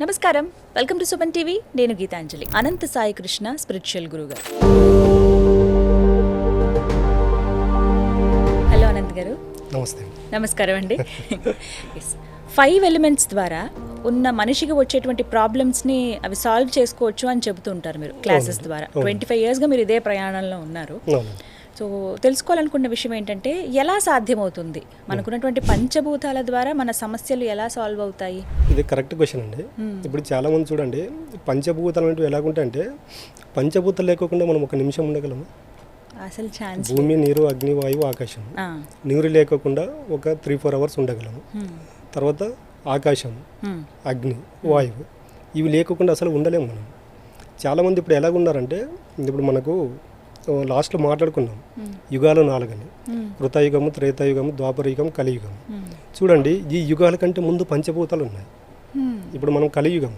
నమస్కారం, welcome to Suman TV. నేను గీతాంజలి. అనంత Sai Krishna spiritual గురువు గారు. హలో అనంత్ గారు. నమస్తే. నమస్కారం అండి. 5 ఎలిమెంట్స్ ద్వారా ఉన్న మనిషికి వచ్చేటువంటి ప్రాబ్లమ్స్ని అవి సాల్వ్ చేసుకోవచ్చు అని చెబుతూ ఉంటారు మీరు క్లాసెస్ ద్వారా. 25 yearsగా మీరు ఇదే ప్రయాణంలో ఉన్నారు. సో తెలుసుకోవాలనుకున్న విషయం ఏంటంటే, ఎలా సాధ్యమవుతుంది మనకున్నటువంటి పంచభూతాల ద్వారా మన సమస్యలు ఎలా సాల్వ్ అవుతాయి? ఇది కరెక్ట్ క్వశ్చన్ అండి. ఇప్పుడు చాలా మంది చూడండి, పంచభూతాలు అంటే ఎలాగుంటాయంటే, పంచభూతాలు లేకుండా మనం ఒక నిమిషం ఉండగలము? అసలు ఛాన్స్. భూమి, నీరు, అగ్ని, వాయువు, ఆకాశం. నీరు లేకుండా ఒక 3-4 hours ఉండగలము. తర్వాత ఆకాశం, అగ్ని, వాయువు, ఇవి లేకుండా అసలు ఉండలేము మనం. చాలామంది ఇప్పుడు ఎలాగున్నారంటే, ఇప్పుడు మనకు లాస్ట్లో మాట్లాడుకున్నాం యుగాలు 4 అని. కృతయుగము, త్రేతాయుగము, ద్వాపరయుగం, కలియుగం. చూడండి, ఈ యుగాల కంటే ముందు పంచభూతాలు ఉన్నాయి. ఇప్పుడు మనం కలియుగం,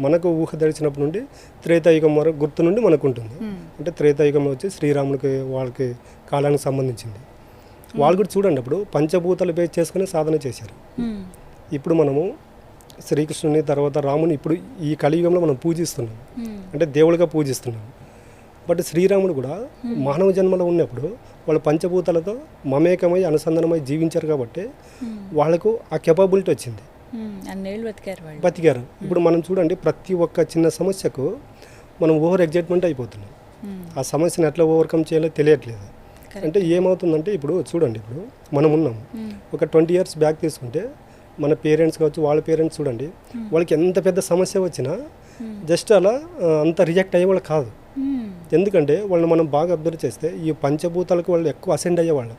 మనకు ఊహ తెరిచినప్పటి నుండి త్రేతాయుగం వరకు గుర్తు నుండి మనకు ఉంటుంది. అంటే త్రేతాయుగం వచ్చి శ్రీరాముడికి వాళ్ళకి కాలానికి సంబంధించింది. వాళ్ళు కూడా చూడండి, అప్పుడు పంచభూతాలు బేస్ చేసుకుని సాధన చేశారు. ఇప్పుడు మనము శ్రీకృష్ణుని తర్వాత రాముని ఇప్పుడు ఈ కలియుగంలో మనం పూజిస్తున్నాం, అంటే దేవుడిగా పూజిస్తున్నాం. బట్ శ్రీరాముడు కూడా మానవ జన్మలో ఉన్నప్పుడు వాళ్ళు పంచభూతాలతో మమేకమై అనుసంధానమై జీవించారు కాబట్టి వాళ్ళకు ఆ కెపబిలిటీ వచ్చింది, బతికారు. ఇప్పుడు మనం చూడండి, ప్రతి ఒక్క చిన్న సమస్యకు మనం ఓవర్ ఎగ్జైట్మెంట్ అయిపోతున్నాం. ఆ సమస్యను ఎట్లా ఓవర్కమ్ చేయాలో తెలియట్లేదు. అంటే ఏమవుతుందంటే, ఇప్పుడు చూడండి, ఇప్పుడు మనం ఉన్నాం, ఒక 20 years బ్యాక్ తీసుకుంటే మన పేరెంట్స్ కావచ్చు, వాళ్ళ పేరెంట్స్ చూడండి, వాళ్ళకి ఎంత పెద్ద సమస్య వచ్చినా జస్ట్ అలా అంత రిజెక్ట్ అయ్యేవాళ్ళు కాదు. ఎందుకంటే వాళ్ళని మనం బాగా అబ్జర్వ్ చేస్తే ఈ పంచభూతాలకు వాళ్ళు ఎక్కువ అసెండ్ అయ్యేవాళ్ళు.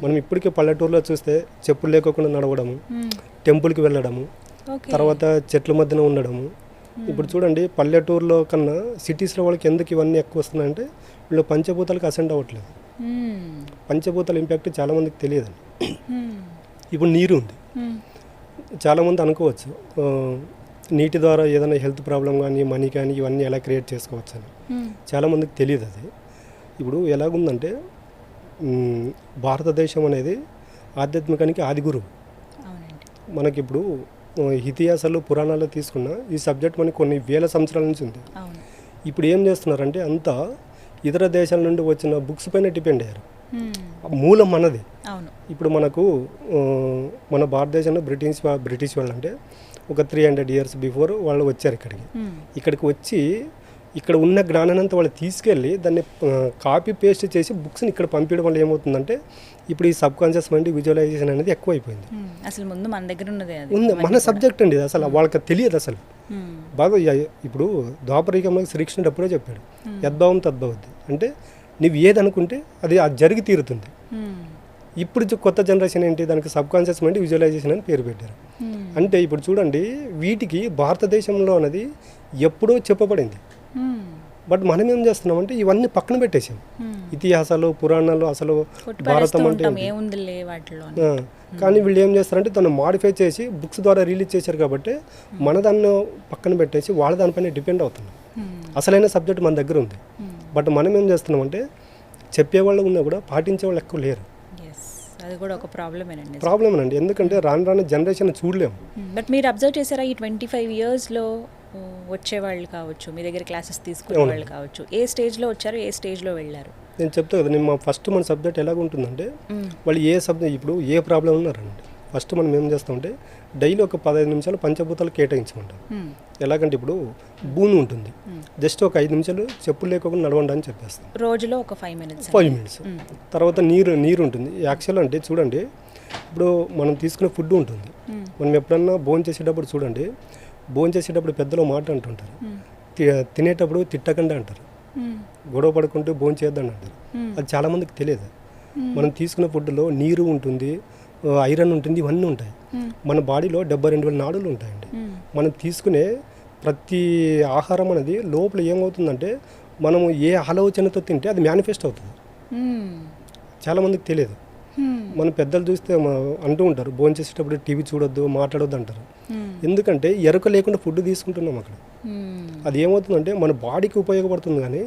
మనం ఇప్పటికే పల్లెటూరులో చూస్తే చెప్పులు లేకోకుండా నడవడము, టెంపుల్కి వెళ్ళడము, తర్వాత చెట్ల మధ్యన ఉండడము. ఇప్పుడు చూడండి, పల్లెటూరులో కన్నా సిటీస్లో వాళ్ళకి ఎందుకు ఇవన్నీ ఎక్కువ వస్తున్నాయంటే, వీళ్ళు పంచభూతాలకు అసెండ్ అవ్వట్లేదు. పంచభూతాల ఇంపాక్ట్ చాలామందికి తెలియదండి. ఇప్పుడు నీరు ఉంది, చాలామంది అనుకోవచ్చు నీటి ద్వారా ఏదైనా హెల్త్ ప్రాబ్లం కానీ, మనీ కానీ, ఇవన్నీ ఎలా క్రియేట్ చేసుకోవచ్చు అని. చాలామందికి తెలియదు అది. ఇప్పుడు ఎలాగుందంటే, భారతదేశం అనేది ఆధ్యాత్మికానికి ఆది గురువు. మనకిప్పుడు ఇతిహాసాలు, పురాణాలు తీసుకున్న ఈ సబ్జెక్ట్ మనకి కొన్ని వేల సంవత్సరాల నుంచి ఉంది. ఇప్పుడు ఏం చేస్తున్నారంటే, అంతా ఇతర దేశాల నుండి వచ్చిన బుక్స్ పైన డిపెండ్ అయ్యారు. మూలం మనది. ఇప్పుడు మనకు మన భారతదేశంలో బ్రిటిష్ వాళ్ళు అంటే ఒక 300 years బిఫోర్ వాళ్ళు వచ్చారు ఇక్కడికి వచ్చి ఇక్కడ ఉన్న జ్ఞానాన్ని వాళ్ళు తీసుకెళ్ళి దాన్ని కాపీ పేస్ట్ చేసి బుక్స్ని ఇక్కడ పంపించడం వల్ల ఏమవుతుందంటే, ఇప్పుడు ఈ సబ్ కాన్షియస్ మైండ్ విజువలైజేషన్ అనేది ఎక్కువైపోయింది. అసలు ముందు మన దగ్గర ఉంది, మన సబ్జెక్ట్ అండి. అసలు వాళ్ళకి తెలియదు అసలు బాగా. ఇప్పుడు ద్వాపరయుగంలో శ్రీకృష్ణుడు అప్పుడే చెప్పాడు, యద్భావం తద్భవతి, అంటే నువ్వు ఏది అనుకుంటే అది జరిగి తీరుతుంది. ఇప్పుడు కొత్త జనరేషన్ ఏంటి, దానికి సబ్ కాన్షియస్ మైండ్ విజువలైజేషన్ అని పేరు పెట్టారు. అంటే ఇప్పుడు చూడండి, వీటికి భారతదేశంలో అనేది ఎప్పుడో చెప్పబడింది. బట్ మనం ఏం చేస్తున్నామంటే ఇవన్నీ పక్కన పెట్టేసాం. ఇతిహాసాలు, పురాణాలు, అసలు భారతం అంటే కానీ వీళ్ళు ఏం చేస్తారంటే దాన్ని మాడిఫై చేసి బుక్స్ ద్వారా రిలీజ్ చేశారు కాబట్టి మన దాన్ని పక్కన పెట్టేసి వాళ్ళ దానిపైన డిపెండ్ అవుతున్నాం. అసలైన సబ్జెక్ట్ మన దగ్గర ఉంది. బట్ మనం ఏం చేస్తున్నామంటే, చెప్పేవాళ్ళు ఉన్నా కూడా పాటించే వాళ్ళు ఎక్కువ లేరు. అది కూడా ఒక ప్రాబ్లమేనండి. ఎందుకంటే రాను జనరేషన్ చూడలేము. బట్ మీరు అబ్జర్వ్ చేశారా, ఈ 25 yearsలో వచ్చేవాళ్ళు కావచ్చు, మీ దగ్గర క్లాసెస్ తీసుకునే వాళ్ళు కావచ్చు, ఏ స్టేజ్లో వచ్చారు, ఏ స్టేజ్లో వెళ్ళారు? నేను చెప్తా కదా, నేను ఫస్ట్ మన సబ్జెక్ట్ ఎలాగుంటుందంటే, వాళ్ళు ఏ సబ్జెక్ట్ ఇప్పుడు ఏ ప్రాబ్లం ఉన్నారండి, ఫస్ట్ మనం ఏం చేస్తామంటే డైలీ ఒక 15 నిమిషాలు పంచభూతాలు కేటాయించమంటాం. ఎలాగంటే ఇప్పుడు భూమి ఉంటుంది, జస్ట్ ఒక 5 నిమిషాలు చెప్పులు లేకుండా నడవండి అని చెప్పేస్తాం. రోజులో ఒక 5 minutes. తర్వాత నీరు ఉంటుంది. యాక్చువల్ అంటే చూడండి, ఇప్పుడు మనం తీసుకునే ఫుడ్ ఉంటుంది. మనం ఎప్పుడన్నా భోజనం చేసేటప్పుడు చూడండి, భోజనం చేసేటప్పుడు పెద్దలు మాట అంటుంటారు, తినేటప్పుడు తిట్టకండి అంటారు, గొడవ పడుకుంటూ భోజనం చేద్దాం అంటారు. అది చాలామందికి తెలియదు. మనం తీసుకునే ఫుడ్లో నీరు ఉంటుంది, ఐరన్ ఉంటుంది, ఇవన్నీ ఉంటాయి. మన బాడీలో 72,000 నాడులు ఉంటాయండి. మనం తీసుకునే ప్రతి ఆహారం అనేది లోపల ఏమవుతుందంటే, మనము ఏ ఆలోచనతో తింటే అది మేనిఫెస్ట్ అవుతుంది. చాలామందికి తెలియదు. మన పెద్దలు చూస్తే అంటూ ఉంటారు, భోజనం చేసేటప్పుడు టీవీ చూడొద్దు, మాట్లాడొద్దు అంటారు. ఎందుకంటే ఎరుక లేకుండా ఫుడ్ తీసుకుంటున్నాం అక్కడ. అది ఏమవుతుందంటే మన బాడీకి ఉపయోగపడుతుంది కానీ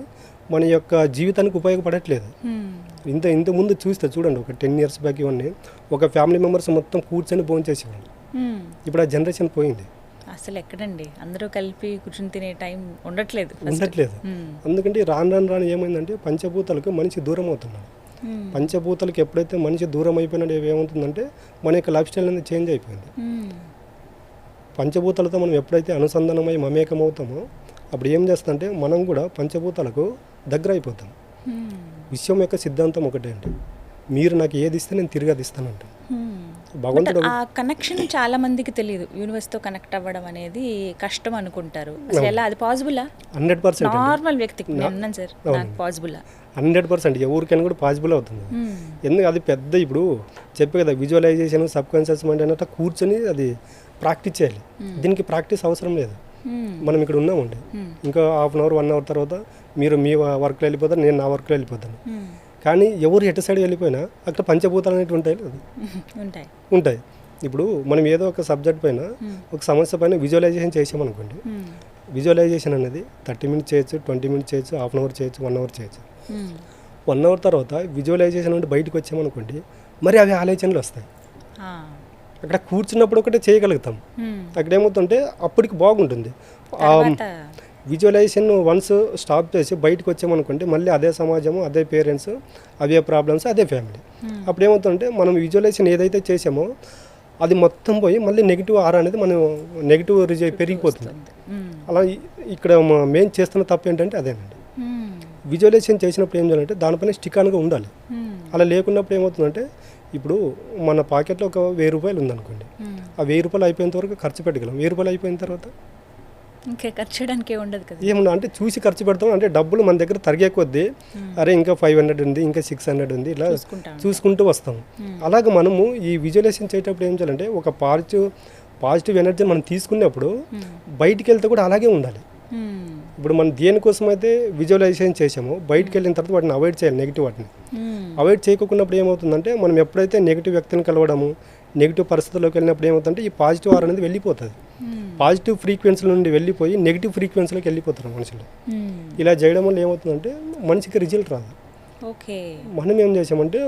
మన యొక్క జీవితానికి ఉపయోగపడట్లేదు. ఇంత ముందు చూస్తే చూడండి, ఒక 10 years బ్యాక్ ఇవన్నీ ఒక ఫ్యామిలీ మెంబర్స్ మొత్తం కూర్చొని భోజనం చేసేవాళ్ళు. ఇప్పుడు ఆ జనరేషన్ పోయింది. అసలు ఎక్కడండి అందరూ కలిపి కూర్చుని తినే టైం ఉండట్లేదు first. ఉండట్లేదు. ఎందుకంటే రాను ఏమైందంటే పంచభూతాలకు మనిషి దూరం అవుతున్నాడు. పంచభూతాలకు ఎప్పుడైతే మనిషి దూరం అయిపోయినాడు ఏమవుతుందంటే మన యొక్క లైఫ్ స్టైల్ అనేది చేంజ్ అయిపోయింది. పంచభూతాలతో మనం ఎప్పుడైతే అనుసంధానమై మమేకం అవుతామో అప్పుడు ఏం చేస్తుందంటే మనం కూడా పంచభూతాలకు దగ్గర అయిపోతాం. విశ్వం యొక్క సిద్ధాంతం ఒకటే అంటే మీరు నాకు ఏది ఇస్తే నేను తిరిగి అది ఇస్తానంట. భగవంతుడు ఆ కనెక్షన్ చాలా మందికి తెలియదు. యూనివర్స్ తో కనెక్ట్ అవ్వడం అనేది కష్టం అనుకుంటారు. అసలు ఎలా అది పాసిబులా? 100% నార్మల్ వ్యక్తికి నేను ఉన్నాను సార్, నాకు పాసిబులా? 100% ఎవరికైనా కూడా పాసిబుల్ అవుతుంది. ఎందుకు అది పెద్ద ఇప్పుడు చెప్పే కదా విజువలైజేషన్ సబ్ కాన్షియస్ మైండ్ అన్నట్టు కూర్చొని అది ప్రాక్టీస్ చేయాలి. దీనికి ప్రాక్టీస్ అవసరం లేదు. మనం ఇక్కడ ఉన్నామండి, ఇంకా హాఫ్ అన్ అవర్ 1 అవర్ తర్వాత మీరు మీ వర్క్లో వెళ్ళిపోతారు, నేను నా వర్క్లో వెళ్ళిపోతాను. కానీ ఎవరు ఎటు సైడ్ వెళ్ళిపోయినా అక్కడ పంచభూతాలు అనేవి ఉంటాయి లేదు ఉంటాయి. ఇప్పుడు మనం ఏదో ఒక సబ్జెక్ట్ పైన ఒక సమస్య పైన విజువలైజేషన్ చేసామనుకోండి, విజువలైజేషన్ అనేది 30 మినిట్స్ చేయొచ్చు, 20 మినిట్స్ చేయొచ్చు, హాఫ్ అన్ అవర్ చేయొచ్చు, 1 అవర్ చేయొచ్చు. 1 అవర్ తర్వాత విజువలైజేషన్ నుండి బయటకు వచ్చామనుకోండి మరి అవి ఆలోచనలు వస్తాయి. అక్కడ కూర్చున్నప్పుడు ఒకటే చేయగలుగుతాం. అక్కడ ఏమవుతుంటే అప్పటికి బాగుంటుంది. విజువలైజేషన్ వన్స్ స్టాప్ చేసి బయటకు వచ్చామనుకుంటే మళ్ళీ అదే సమాజము, అదే పేరెంట్స్, అదే ప్రాబ్లమ్స్, అదే ఫ్యామిలీ. అప్పుడు ఏమవుతుందంటే మనం విజువలైజేషన్ ఏదైతే చేసామో అది మొత్తం పోయి మళ్ళీ నెగిటివ్ ఆరా అనేది మనం నెగిటివ్ పెరిగిపోతుంది. అలా ఇక్కడ మెయిన్ చేస్తున్న తప్పు ఏంటంటే అదేనండి. విజువలైజేషన్ చేసినప్పుడు ఏం చేయాలంటే దానిపైన స్టిక్ ఆన్గా ఉండాలి. అలా లేకున్నప్పుడు ఏమవుతుందంటే ఇప్పుడు మన పాకెట్లో ఒక 1000 రూపాయలు ఉందనుకోండి, ఆ 1000 రూపాయలు అయిపోయేంత వరకు ఖర్చు పెట్టగలం. 1000 రూపాయలు అయిపోయిన తర్వాత ఇంకా ఖర్చు చేయడానికి ఉండదు కదా. ఏమన్నా అంటే చూసి ఖర్చు పెడతాం, అంటే డబ్బులు మన దగ్గర తరిగే కొద్దీ అరే ఇంకా 500 ఉంది, ఇంకా 600 ఉంది, ఇలా చూసుకుంటూ వస్తాం. అలాగే మనము ఈ విజువలైజేషన్ చేసేటప్పుడు ఏం చేయాలంటే ఒక పాజిటివ్ ఎనర్జీని మనం తీసుకున్నప్పుడు బయటికి వెళ్తే కూడా అలాగే ఉండాలి. ఇప్పుడు మనం దేనికోసం అయితే విజువలైజేషన్ చేసామో బయటికి వెళ్ళిన తర్వాత వాటిని అవాయిడ్ చేయాలి. నెగిటివ్ వాటిని అవాయిడ్ చేయకున్నప్పుడు ఏమవుతుందంటే మనం ఎప్పుడైతే నెగిటివ్ వ్యక్తిని కలవడము, నెగిటివ్ పరిస్థితుల్లోకి వెళ్ళినప్పుడు ఏమవుతుందంటే ఈ పాజిటివ్ ఆర్ అనేది వెళ్ళిపోతుంది. పాజిటివ్ ఫ్రీక్వెన్సీల నుండి వెళ్ళిపోయి నెగిటివ్ ఫ్రీక్వెన్సీలోకి వెళ్ళిపోతారు మనుషులు. ఇలా చేయడం వల్ల ఏమవుతుందంటే మనిషికి రిజల్ట్ రాదు. మనం ఏం చేసామంటే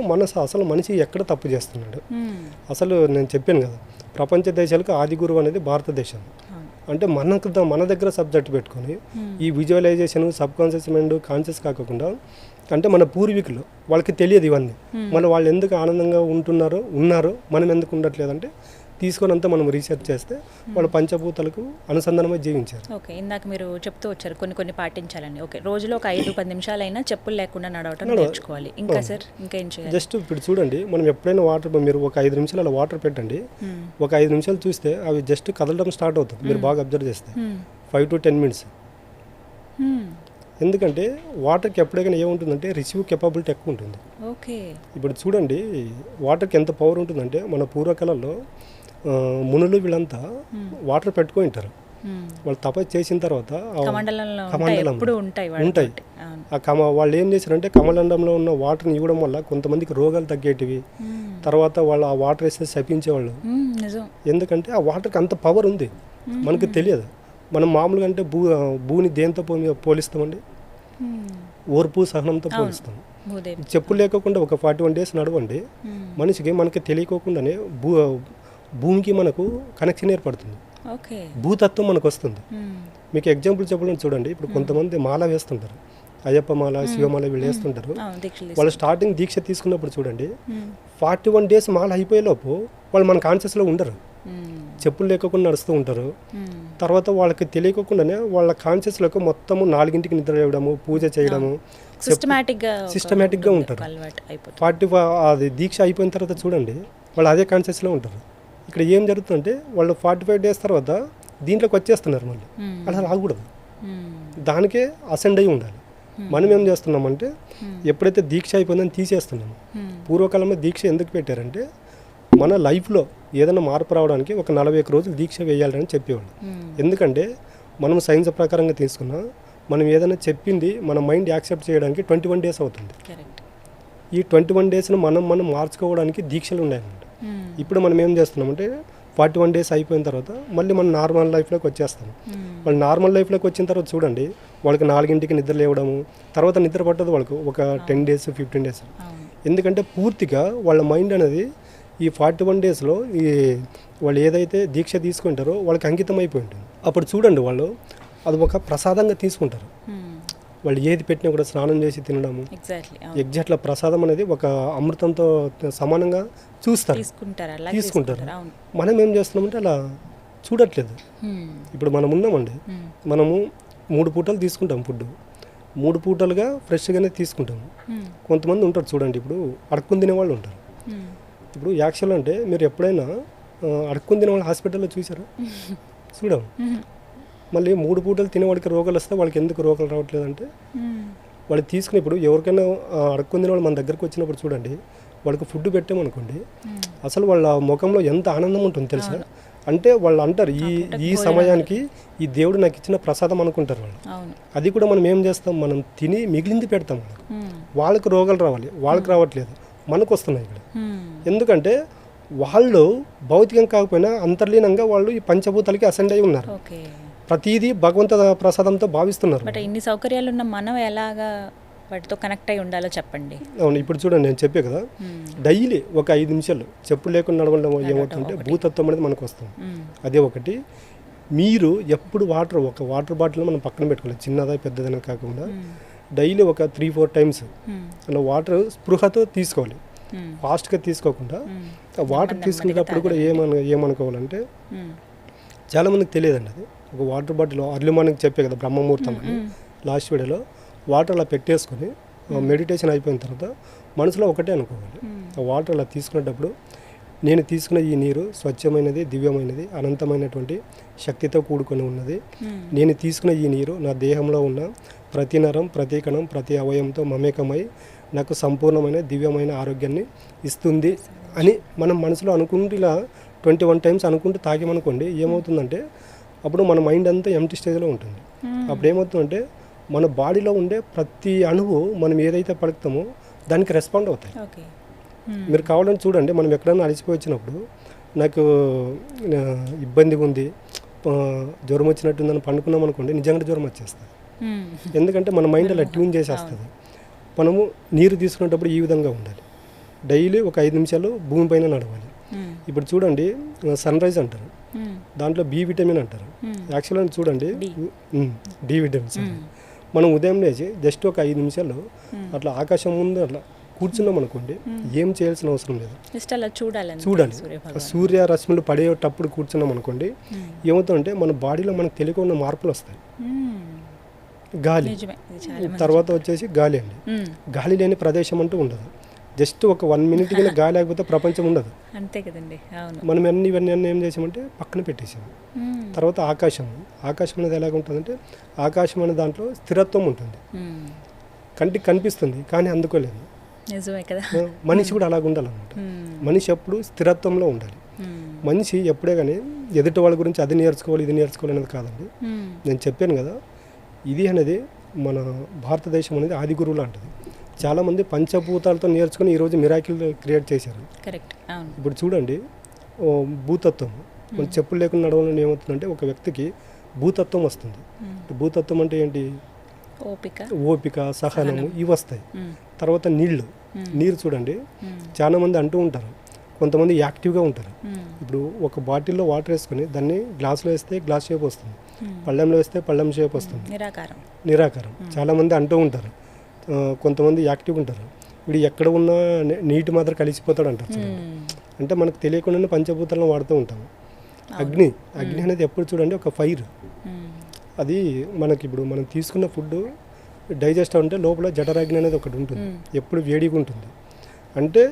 అసలు మనిషి ఎక్కడ తప్పు చేస్తున్నాడు. అసలు నేను చెప్పాను కదా, ప్రపంచ దేశాలకు ఆది గురువు అనేది భారతదేశం. అంటే మన దగ్గర సబ్జెక్ట్ పెట్టుకొని ఈ visualisation subconscious mind conscious కాకుండా అంటే మన పూర్వీకులు వాళ్ళకి తెలియదు ఇవన్నీ. మళ్ళీ వాళ్ళు ఎందుకు ఆనందంగా ఉన్నారు మనం ఎందుకు ఉండట్లేదు అంటే తీసుకొని అంతా మనం రీసెర్చ్ చేస్తే వాళ్ళు పంచభూతాలకు అనుసంధానమై జీవించారు. ఓకే, ఇందాక మీరు చెప్తూ వచ్చారు కొన్ని పాటించాలని. ఓకే, రోజులో ఒక 5-10 నిమిషాలైనా చెప్పులు లేకుండా నడవటం నేర్చుకోవాలి. ఇంకా సార్ ఇంకా ఏం చేయాలి? జస్ట్ ఇప్పుడు చూడండి, మనం ఎప్పుడైనా మీరు ఒక 5 నిమిషాలు అలా వాటర్ పెట్టండి, ఒక 5 నిమిషాలు చూస్తే అవి జస్ట్ కదలడం స్టార్ట్ అవుతుంది. మీరు బాగా అబ్జర్వ్ చేస్తే 5 to 10 minutes. ఎందుకంటే వాటర్కి ఎప్పుడైనా ఏముంటుందంటే రిసీవ్ కెపాబిలిటీ ఎక్కువ ఉంటుంది. ఓకే, ఇప్పుడు చూడండి వాటర్కి ఎంత పవర్ ఉంటుందంటే మన పూర్వకాలంలో మునులు వీళ్ళంతా వాటర్ పెట్టుకొని ఉంటారు. వాళ్ళు తపస్సు చేసిన తర్వాత ఉంటాయి. వాళ్ళు ఏం చేశారంటే కమలండంలో ఉన్న వాటర్ని ఇవ్వడం వల్ల కొంతమందికి రోగాలు తగ్గేటివి. తర్వాత వాళ్ళు ఆ వాటర్ వేస్తే శపించేవాళ్ళు. ఎందుకంటే ఆ వాటర్కి అంత పవర్ ఉంది, మనకు తెలియదు. మనం మామూలుగా అంటే భూని దేంతో పోలిస్తామండి? ఓర్పు సహనంతో పోలిస్తాం. చెప్పులు లేకుండా ఒక 41 days నడవండి, మనకి తెలియకోకుండానే భూమికి మనకు కనెక్షన్ ఏర్పడుతుంది. భూతత్వం మనకు వస్తుంది. మీకు ఎగ్జాంపుల్ చెప్పాలని చూడండి, ఇప్పుడు కొంతమంది మాల వేస్తుంటారు, అయ్యప్ప మాల, శివమాల వీళ్ళు వేస్తుంటారు. వాళ్ళు స్టార్టింగ్ దీక్ష తీసుకున్నప్పుడు చూడండి 41 days మాల అయిపోయేలోపు వాళ్ళు మన కాన్షియస్లో ఉండరు, చెప్పులు లేకుండా నడుస్తూ ఉంటారు. తర్వాత వాళ్ళకి తెలియకుండానే వాళ్ళ కాన్షియస్లోకి మొత్తము 4 నిద్ర లేవడము, పూజ చేయడము, సిస్టమేటిక్గా ఉంటారు. అది దీక్ష అయిపోయిన తర్వాత చూడండి వాళ్ళు అదే కాన్షియస్లో ఉంటారు. ఇక్కడ ఏం జరుగుతుందంటే వాళ్ళు 45 days తర్వాత దీంట్లోకి వచ్చేస్తున్నారు. మళ్ళీ అలా రాకూడదు, దానికే అసెండ్ అయి ఉండాలి. మనం ఏం చేస్తున్నామంటే ఎప్పుడైతే దీక్ష అయిపోయిందని తీసేస్తున్నాము. పూర్వకాలంలో దీక్ష ఎందుకు పెట్టారంటే మన లైఫ్లో ఏదైనా మార్పు రావడానికి ఒక 41 రోజులు దీక్ష వేయాలని చెప్పేవాళ్ళు. ఎందుకంటే మనం సైన్స్ ప్రకారంగా తీసుకున్నా మనం ఏదైనా చెప్పింది మన మైండ్ యాక్సెప్ట్ చేయడానికి 21 days అవుతుంది. ఈ 21 daysను మనం మార్చుకోవడానికి దీక్షలు ఉన్నాయన్నమాట. ఇప్పుడు మనం ఏం చేస్తున్నామంటే 41 days అయిపోయిన తర్వాత మళ్ళీ మనం నార్మల్ లైఫ్లోకి వచ్చేస్తాం. వాళ్ళు నార్మల్ లైఫ్లోకి వచ్చిన తర్వాత చూడండి వాళ్ళకి 4 నిద్ర లేవడము, తర్వాత నిద్ర పట్టదు వాళ్ళకు ఒక 10 days 15 days. ఎందుకంటే పూర్తిగా వాళ్ళ మైండ్ అనేది ఈ 41 డేస్లో ఈ వాళ్ళు ఏదైతే దీక్ష తీసుకుంటారో వాళ్ళకి అంకితం అయిపోయి ఉంటుంది. అప్పుడు చూడండి వాళ్ళు అది ఒక ప్రసాదంగా తీసుకుంటారు. వాళ్ళు ఏది పెట్టినా కూడా స్నానం చేసి తినడము ఎగ్జాక్ట్లా ప్రసాదం అనేది ఒక అమృతంతో సమానంగా తీసుకుంటారు. మనం ఏం చేస్తున్నామంటే అలా చూడట్లేదు. ఇప్పుడు మనం ఉన్నామండి, మనము 3 పూటలు తీసుకుంటాం ఫుడ్, 3 పూటలుగా ఫ్రెష్గానే తీసుకుంటాము. కొంతమంది ఉంటారు చూడండి, ఇప్పుడు అడుక్కుని తినేవాళ్ళు ఉంటారు. ఇప్పుడు యాక్చువల్ అంటే మీరు ఎప్పుడైనా అడుక్కుని తినేవాళ్ళు హాస్పిటల్లో చూసారా? చూడము. మళ్ళీ 3 పూటలు తినేవాడికి రోగాలు వస్తే వాళ్ళకి ఎందుకు రోగాలు రావట్లేదు అంటే వాళ్ళు తీసుకుని, ఇప్పుడు ఎవరికైనా అడుక్కుని తినేవాళ్ళు మన దగ్గరకు వచ్చినప్పుడు చూడండి, వాళ్ళకి ఫుడ్ పెట్టామనుకోండి అసలు వాళ్ళ ముఖంలో ఎంత ఆనందం ఉంటుంది తెలుసా. అంటే వాళ్ళు అంటారు ఈ సమయానికి ఈ దేవుడు నాకు ఇచ్చిన ప్రసాదం అనుకుంటారు వాళ్ళు. అది కూడా మనం ఏం చేస్తాం, మనం తిని మిగిలింది పెడతాం వాళ్ళకి రోగాలు రావాలి, వాళ్ళకి రావట్లేదు, మనకు వస్తున్నాయి ఇక్కడ. ఎందుకంటే వాళ్ళు భౌతికం కాకపోయినా అంతర్లీనంగా వాళ్ళు ఈ పంచభూతాలకి అసెండ్ అయి ఉన్నారు. ప్రతిదీ భగవంత ప్రసాదంతో భావిస్తున్నారు. బట్ ఇన్ని సౌకర్యాలు ఉన్న మనం ఎలాగా వాటితో కనెక్ట్ అయి ఉండాలో చెప్పండి. అవును, ఇప్పుడు చూడండి నేను చెప్పే కదా, డైలీ ఒక 5 నిమిషాలు చెప్పులు లేకుండా నడవడం ఏమవుతుందంటే భూతత్వం అనేది మనకు వస్తుంది. అదే ఒకటి, మీరు ఎప్పుడు ఒక వాటర్ బాటిల్ మనం పక్కన పెట్టుకోవాలి, చిన్నదా పెద్దదైనా కాకుండా డైలీ ఒక 3-4 టైమ్స్ అలా వాటర్ స్పృహతో తీసుకోవాలి. ఫాస్ట్గా తీసుకోకుండా వాటర్ తీసుకునేటప్పుడు కూడా ఏమనుకోవాలంటే చాలామందికి తెలియదండి, అది ఒక వాటర్ బాటిల్ అర్లీ మార్నింగ్ చెప్పే కదా బ్రహ్మముహూర్తం అని లాస్ట్ వీడియోలో వాటర్ అలా పెట్టేసుకొని మెడిటేషన్ అయిపోయిన తర్వాత మనసులో ఒకటే అనుకోవాలి, ఆ వాటర్ అలా తీసుకునేటప్పుడు నేను తీసుకున్న ఈ నీరు స్వచ్ఛమైనది, దివ్యమైనది, అనంతమైనటువంటి శక్తితో కూడుకొని ఉన్నది. నేను తీసుకున్న ఈ నీరు నా దేహంలో ఉన్న ప్రతి నరం, ప్రతి కణం, ప్రతి అవయవంతో మమేకమై నాకు సంపూర్ణమైన దివ్యమైన ఆరోగ్యాన్ని ఇస్తుంది అని మనం మనసులో అనుకుంటూ ఇలా 21 టైమ్స్ అనుకుంటూ తాగామనుకోండి, ఏమవుతుందంటే అప్పుడు మన మైండ్ అంతా ఎంటీ స్టేజ్లో ఉంటుంది. అప్పుడు ఏమవుతుందంటే మన బాడీలో ఉండే ప్రతి అణువు మనం ఏదైతే పలుకుతామో దానికి రెస్పాండ్ అవుతాయి. మీరు కావాలని చూడండి, మనం ఎక్కడైనా అలసిపోయి వచ్చినప్పుడు నాకు ఇబ్బందిగా ఉంది, జ్వరం వచ్చినట్టుందని పండుకున్నాం అనుకోండి, నిజంగా జ్వరం వచ్చేస్తుంది. ఎందుకంటే మన మైండ్ అలా ట్యూన్ చేసేస్తుంది. మనము నీరు తీసుకునేటప్పుడు ఈ విధంగా ఉండాలి, డైలీ ఒక 5 నిమిషాలు భూమిపైన నడవాలి. ఇప్పుడు చూడండి సన్ రైజ్ అంటారు, దాంట్లో బి విటమిన్ అంటారు. యాక్చువల్గా చూడండి డి విటమిన్స్. మనం ఉదయం లేచి జస్ట్ ఒక 5 నిమిషాలు అట్లా ఆకాశం ముందు అట్లా కూర్చున్నాం అనుకోండి, ఏం చేయాల్సిన అవసరం లేదు, చూడాలి. సూర్య రశ్మిలు పడేటప్పుడు కూర్చున్నాం అనుకోండి, ఏమవుతుందంటే మన బాడీలో మనకు తెలియకుండా మార్పులు వస్తాయి. గాలి తర్వాత వచ్చేసి గాలి అండి, గాలి లేని ప్రదేశం అంటూ ఉండదు. జస్ట్ ఒక 1 మినిట్ కింద గాలి లేకపోతే ప్రపంచం ఉండదు. అంతే కదండి. మనం ఇవన్నీ ఏం చేసామంటే పక్కన పెట్టేసాము. తర్వాత ఆకాశం అనేది ఎలాగ ఉంటుందంటే, ఆకాశం అనే దాంట్లో స్థిరత్వం ఉంటుంది, కంటికి కనిపిస్తుంది కానీ అందుకోలేదు. మనిషి కూడా అలాగ ఉండాలన్నమాట. మనిషి ఎప్పుడు స్థిరత్వంలో ఉండాలి. మనిషి ఎప్పుడే కానీ ఎదుటి వాళ్ళ గురించి అది నేర్చుకోవాలి ఇది నేర్చుకోవాలి అనేది కాదండి. నేను చెప్పాను కదా, ఇది అనేది మన భారతదేశం అనేది ఆది గురువు లాంటిది. చాలామంది పంచభూతాలతో నేర్చుకుని ఈరోజు మిరాకిల్ క్రియేట్ చేశారు. ఇప్పుడు చూడండి భూతత్వం, మన చెప్పులు లేకుండా నడవడం ఏమవుతుందంటే ఒక వ్యక్తికి భూతత్వం వస్తుంది. భూతత్వం అంటే ఏంటి? ఓపిక, సహనము, ఇవి వస్తాయి. తర్వాత నీరు చూడండి, చాలామంది అంటూ ఉంటారు, కొంతమంది యాక్టివ్గా ఉంటారు. ఇప్పుడు ఒక బాటిల్లో వాటర్ వేసుకొని దాన్ని గ్లాసులో వేస్తే గ్లాస్ షేప్ వస్తుంది, పళ్ళెంలో వేస్తే పళ్ళెం షేప్ వస్తుంది, నిరాకారం. చాలామంది అంటూ ఉంటారు. కొంతమంది యాక్టివ్గా ఉంటారు, వీడు ఎక్కడ ఉన్నా నీటి మాత్రం కలిసిపోతాడు అంటారు. అంటే మనకు తెలియకుండానే పంచభూతాలను వాడుతూ ఉంటాము. అగ్ని అనేది ఎప్పుడు చూడండి ఒక ఫైర్. అది మనకి ఇప్పుడు మనం తీసుకున్న ఫుడ్ డైజెస్ట్ అంటే లోపల జఠరాగ్ని అనేది ఒకటి ఉంటుంది, ఎప్పుడు వేడిగా ఉంటుంది. అంటే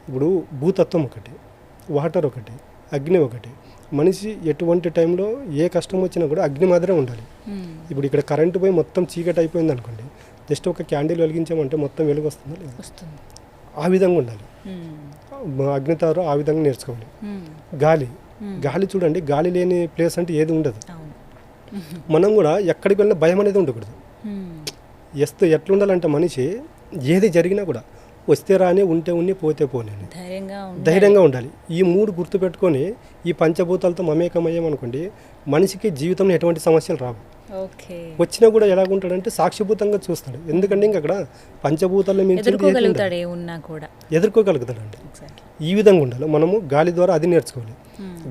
ఇప్పుడు భూతత్వం ఒకటి, వాటర్ ఒకటి, అగ్ని ఒకటి. మనిషి ఎటువంటి టైంలో ఏ కష్టం వచ్చినా కూడా అగ్ని మాత్రమే ఉండాలి. ఇప్పుడు ఇక్కడ కరెంటు పోయి మొత్తం చీకటి అయిపోయింది అనుకోండి, జస్ట్ ఒక క్యాండిల్ వెలిగించామంటే మొత్తం వెలుగు వస్తుందా లేదా? ఆ విధంగా ఉండాలి. అగ్నితారు ఆ విధంగా నేర్చుకోవాలి. గాలి చూడండి, గాలి లేని ప్లేస్ అంటే ఏది ఉండదు. మనం కూడా ఎక్కడికి వెళ్ళినా భయం అనేది ఉండకూడదు. ఎట్లా ఉండాలంటే మనిషి ఏది జరిగినా కూడా వస్తే రాని, ఉంటే ఉన్ని, పోతే పోనీ ధైర్యంగా ఉండాలి. ఈ 3 గుర్తుపెట్టుకొని ఈ పంచభూతాలతో మమేకమయ్యామనుకోండి, మనిషికి జీవితంలో ఎటువంటి సమస్యలు రావు. వచ్చినా కూడా ఎలాగుంటాడంటే సాక్షిభూతంగా చూస్తాడు. ఎందుకంటే ఇంక అక్కడ పంచభూతాల్లో ఎదుర్కోగలుగుతాడు అండి. ఈ విధంగా ఉండాలి. మనము గాలి ద్వారా అది నేర్చుకోవాలి.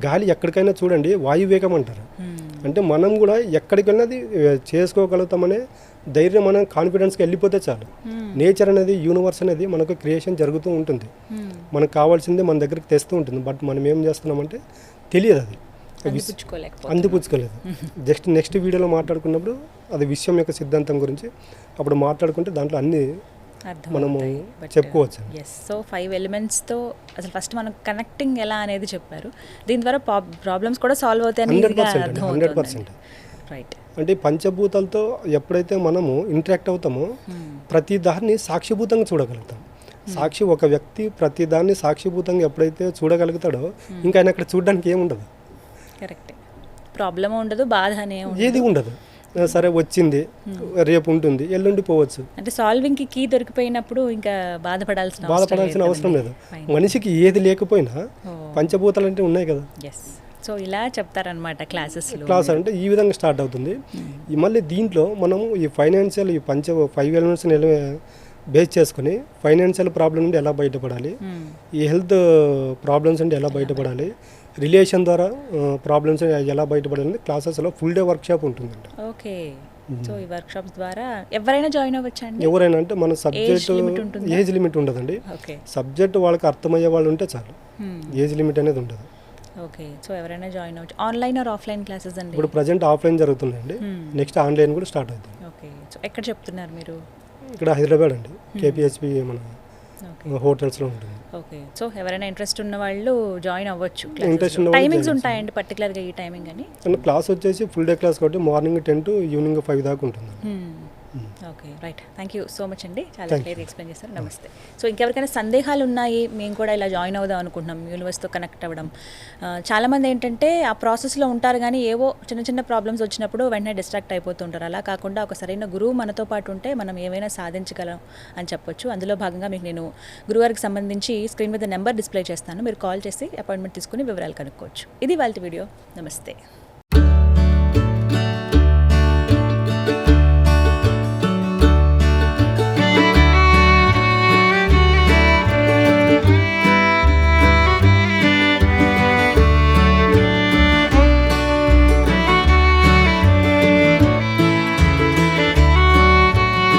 గాలి ఎక్కడికైనా చూడండి వాయువేగం అంటారు. అంటే మనం కూడా ఎక్కడికైనా అది చేసుకోగలుగుతామనే ధైర్యం, మనం కాన్ఫిడెన్స్కి వెళ్ళిపోతే చాలు. నేచర్ అనేది, యూనివర్స్ అనేది మనకు క్రియేషన్ జరుగుతూ ఉంటుంది. మనకు కావాల్సిందే మన దగ్గరికి తెస్తూ ఉంటుంది. బట్ మనం ఏం చేస్తున్నామంటే తెలియదు, అది అందిపుచ్చుకోలేదు. జస్ట్ నెక్స్ట్ వీడియోలో మాట్లాడుకున్నప్పుడు అది విశ్వం యొక్క సిద్ధాంతం గురించి అప్పుడు మాట్లాడుకుంటే దాంట్లో అన్ని మనము చెప్పుకోవచ్చు. సో 5 ఎలిమెంట్స్తో అసలు ఫస్ట్ మనం కనెక్టింగ్ ఎలా అనేది చెప్పారు. దీని ద్వారా ప్రాబ్లమ్స్ కూడా సాల్వ్ అవుతాయని 100%. రైట్. అంటే పంచభూతాలతో ఎప్పుడైతే మనము ఇంటరాక్ట్ అవుతామో ప్రతి దాన్ని సాక్షిభూతంగా చూడగలుగుతాం. సాక్షి, ఒక వ్యక్తి ప్రతి దాన్ని సాక్షిభూతంగా ఎప్పుడైతే చూడగలుగుతాడో ఇంకా ఆయన అక్కడ చూడడానికి ఏముండదు. కరెక్ట్. ప్రాబ్లం ఉండదు, బాధ అనే ఏది ఉండదు. సరే వచ్చింది, రేపు ఉంటుంది, ఎల్లుండి పోవచ్చు. అంటే సాల్వింగ్కి కీ దొరికిపోయినప్పుడు ఇంకా బాధపడాల్సిన అవసరం లేదు. మనిషికి ఏది లేకపోయినా పంచభూతాలు అంటే ఉన్నాయి కదా. సో ఇలా చెప్తారనమాట క్లాస్ అంటే ఈ విధంగా స్టార్ట్ అవుతుంది. మళ్ళీ దీంట్లో మనము ఈ ఫైనాన్షియల్, ఈ 5 ఎలిమెంట్స్ని బేస్ చేసుకుని ఫైనాన్షియల్ ప్రాబ్లం నుండి ఎలా బయటపడాలి, ఈ హెల్త్ ప్రాబ్లమ్స్ నుండి ఎలా బయటపడాలి, రిలేషన్ ద్వారా ప్రాబ్లమ్స్ ఎలా బయటపడాలి క్లాసెస్లో ఫుల్ డే వర్క్షాప్ ఉంటుందండి. ఓకే. సో ఈ వర్క్షాప్స్ ద్వారా ఎవరైనా జాయిన్ అవ్వచ్చు అండి? ఎవరైనా అంటే మన సబ్జెక్ట్ ఏజ్ లిమిట్ ఉండదండి. సబ్జెక్ట్ వాళ్ళకి అర్థమయ్యే వాళ్ళు ఉంటే చాలు, ఏజ్ లిమిట్ అనేది ఉండదు. ఓకే. సో ఎవరైనా జాయిన్ అవ్వచ్చు. ఆన్లైన్ ఆర్ ఆఫ్లైన్ క్లాసెస్ అండి? ఇప్పుడు ప్రజెంట్ ఆఫ్లైన్ జరుగుతుందండి, నెక్స్ట్ ఆన్లైన్ కూడా స్టార్ట్ అవుతుంది. ఓకే. సో ఎక్కడ చెప్తున్నారు మీరు? ఇక్కడ హైదరాబాద్ అండి, కేపీహెచ్పి మన హోటల్స్లో ఉంటుంది. ఓకే. సో ఎవరైనా ఇంట్రెస్ట్ ఉన్న వాళ్ళు జాయిన్ అవ్వచ్చు. టైమింగ్స్ ఉంటాయండి పర్టికులర్గా ఈ టైమింగ్ అని? క్లాస్ వచ్చేసి ఫుల్ డే క్లాస్ కాబట్టి మార్నింగ్ 10 to ఈవినింగ్ 5 దాకా ఉంటుంది. Okay, right. Thank you so much అండి, చాలా క్లియర్గా ఎక్స్ప్లెయిన్ చేస్తారు. నమస్తే. సో ఇంకెవరికైనా సందేహాలు ఉన్నాయి, మేము కూడా ఇలా జాయిన్ అవుదాం అనుకుంటున్నాం, యూనివర్స్తో కనెక్ట్ అవ్వడం. చాలామంది ఏంటంటే ఆ ప్రాసెస్లో ఉంటారు కానీ ఏవో చిన్న చిన్న ప్రాబ్లమ్స్ వచ్చినప్పుడు వెంటనే డిస్ట్రాక్ట్ అయిపోతుంటారు. అలా కాకుండా ఒక సరైన గురువు మనతో పాటు ఉంటే మనం ఏమైనా సాధించగలం అని చెప్పొచ్చు. అందులో భాగంగా మీకు నేను గురువారికి సంబంధించి స్క్రీన్ మీద నెంబర్ డిస్ప్లే చేస్తాను, మీరు కాల్ చేసి అపాయింట్మెంట్ తీసుకుని వివరాలు కనుక్కోవచ్చు. ఇది వాళ్ళ వీడియో. నమస్తే.